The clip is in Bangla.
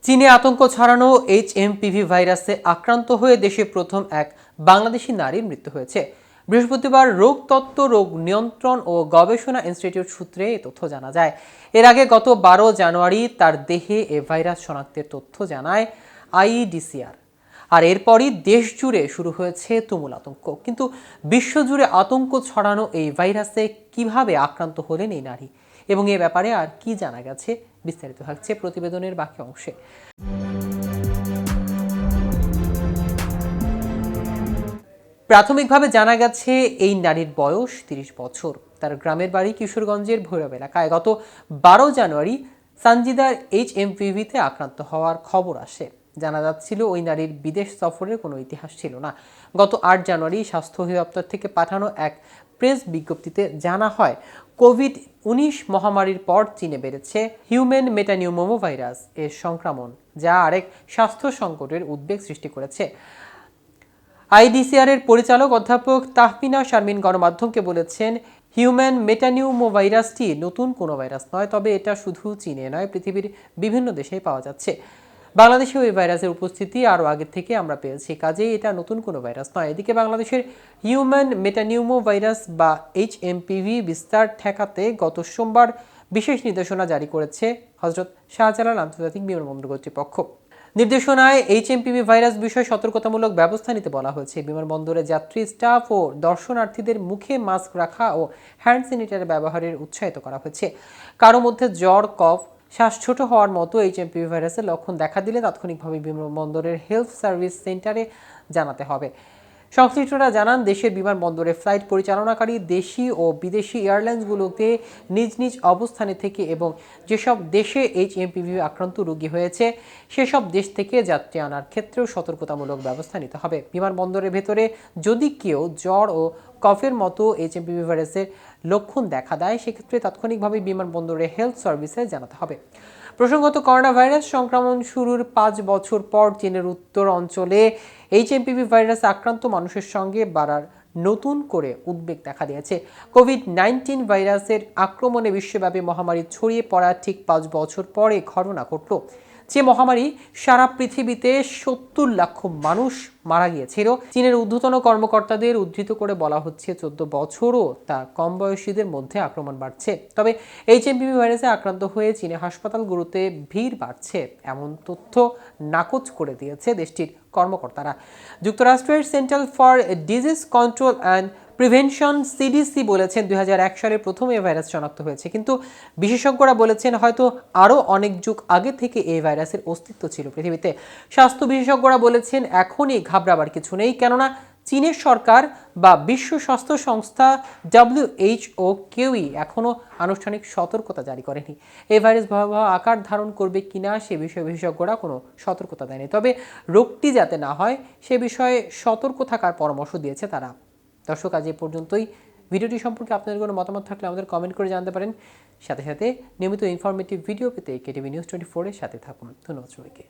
চীনে আতঙ্ক ছড়ানো HMPV ভাইরাসে আক্রান্ত হয়ে দেশে প্রথম এক বাংলাদেশি নারীর মৃত্যু হয়েছে। বৃহস্পতিবার রোগতত্ত্ব, রোগ নিয়ন্ত্রণ ও গবেষণা ইনস্টিটিউট সূত্রে এ তথ্য জানা যায়। এর আগে গত 12 জানুয়ারি তার দেহে এ ভাইরাস শনাক্তের তথ্য জানায় IEDCR। আর এরপরই দেশ জুড়ে শুরু হয়েছে তুমুল আতঙ্ক। কিন্তু বিশ্বজুড়ে আতঙ্ক ছড়ানো এই ভাইরাসে কিভাবে আক্রান্ত হলেন এই নারী এবং এ ব্যাপারে আর কি জানা গেছে, বিস্তারিত থাকছে প্রতিবেদনের বাকি অংশে। প্রাথমিকভাবে জানা গেছে এই নারীর বয়স 30 বছর। তার গ্রামের বাড়ি কিশোরগঞ্জের ভৈরব এলাকায়। গত 12 জানুয়ারি সানজিদার HMPV-তে আক্রান্ত হওয়ার খবর আসে। জানা যাচ্ছিল ওই নারীর বিদেশ সফরের কোনো ইতিহাস ছিল না। গত 8 জানুয়ারি স্বাস্থ্য অধিদপ্তর থেকে পাঠানো এক প্রেস বিজ্ঞপ্তিতে জানা হয়, কোভিড-19 মহামারীর পর চীনে বেড়েছে হিউম্যান মেটানিউমোমো ভাইরাস এর সংক্রমণ, যা আরেক স্বাস্থ্য সংকটের উদ্বেগ সৃষ্টি করেছে। IDCR এর পরিচালক অধ্যাপক তাহমিনা শারমিন গণমাধ্যমকে বলেছেন, হিউম্যান মেটানিউমো ভাইরাসটি নতুন কোনো ভাইরাস নয়, তবে এটা শুধু চীনে নয়, পৃথিবীর বিভিন্ন দেশেই পাওয়া যাচ্ছে। বাংলাদেশেও এই ভাইরাসের উপস্থিতি আরও আগে থেকে আমরা পেয়েছি, কাজেই এটা নতুন কোনো ভাইরাস নয়। এদিকে বাংলাদেশের হিউম্যান মেটানিউমো ভাইরাস বা HMPV বিস্তার ঠেকাতে গত সোমবার বিশেষ নির্দেশনা জারি করেছে হযরত শাহজালাল আন্তর্জাতিক বিমানবন্দর কর্তৃপক্ষ। নির্দেশনায় HMPV ভাইরাস বিষয়ে সতর্কতামূলক ব্যবস্থা নিতে বলা হয়েছে। বিমানবন্দরে যাত্রী, স্টাফ ও দর্শনার্থীদের মুখে মাস্ক রাখা ও হ্যান্ড স্যানিটাইজার ব্যবহারের উৎসাহিত করা হয়েছে। কারো মধ্যে জ্বর, কফ, শ্বাস ছোট হওয়ার মতো HMPV ভাইরাসের লক্ষণ দেখা দিলে তাৎক্ষণিকভাবে বিমানবন্দরের হেলথ সার্ভিস সেন্টারে জানাতে হবে। সংশ্লিষ্টরা জানান, দেশের বিমানবন্দরে ফ্লাইট পরিচালনাকারী দেশি ও বিদেশি এয়ারলাইন্সগুলোতে নিজ নিজ অবস্থানে থেকে এবং যেসব দেশে HMPV আক্রান্ত রোগী হয়েছে সেসব দেশ থেকে যাত্রী আনার ক্ষেত্রেও সতর্কতামূলক ব্যবস্থা নিতে হবে। বিমানবন্দরের ভেতরে যদি কেউ জ্বর ও কফের মতো HMPV ভাইরাসের লক্ষণ দেখা দেয়, সেক্ষেত্রে তাৎক্ষণিকভাবে বিমানবন্দরে হেলথ সার্ভিসে জানাতে হবে। প্রসঙ্গত, করোনা ভাইরাস সংক্রমণ শুরুর 5 বছর পর চীনের উত্তর অঞ্চলে HMPV ভাইরাস আক্রান্ত মানুষের সঙ্গে বাড়ার নতুন করে উদ্বেগ দেখা দিয়েছে। কোভিড-19 ভাইরাসের আক্রমণে বিশ্বব্যাপী মহামারী ছড়িয়ে পড়ার ঠিক 5 বছর পরে ঘটনা ঘটল। যে মহামারী সারা পৃথিবীতে 70 লাখ মানুষ মারা গিয়েছিল। চীনের ঊর্ধ্বতন কর্মকর্তাদের উদ্ধৃত করে বলা হচ্ছে, 14 বছরও তা কম বয়সীদের মধ্যে আক্রমণ বাড়ছে। তবে HMPV ভাইরাসে আক্রান্ত হয়ে চীনে হাসপাতালগুলোতে ভিড় বাড়ছে, এমন তথ্য নাকচ করে দিয়েছে দেশটির কর্মকর্তারা। যুক্তরাষ্ট্রের centre for disease control and prevention CDC বলেছেন, 2001 সালে প্রথম এই ভাইরাস শনাক্ত হয়েছে, কিন্তু বিশেষজ্ঞরা বলেছেন হয়তো আরও অনেক যুগ আগে থেকে এই ভাইরাসের অস্তিত্ব ছিল পৃথিবীতে। স্বাস্থ্য বিশেষজ্ঞরা বলেছেন, এখনই ঘাবড়াবার কিছু নেই, কেননা চীনের সরকার বা বিশ্ব স্বাস্থ্য সংস্থা WHO কেউই এখনও আনুষ্ঠানিক সতর্কতা জারি করেনি। এই ভাইরাস ভয়াবহ আকার ধারণ করবে কিনা সে বিষয়ে বিশেষজ্ঞরা কোনো সতর্কতা দেয়নি, তবে রোগটি যাতে না হয় সে বিষয়ে সতর্ক থাকার পরামর্শ দিয়েছে তারা। দর্শক, আজ এ পর্যন্তই। ভিডিওটি সম্পর্কে আপনাদের কোনো মতামত থাকলে আমাদের কমেন্ট করে জানতে পারেন। সাথে সাথে নিয়মিত ইনফরমেটিভ ভিডিও পেতে KTV News 24 এর সাথে থাকুন। ধন্যবাদ সবাইকে।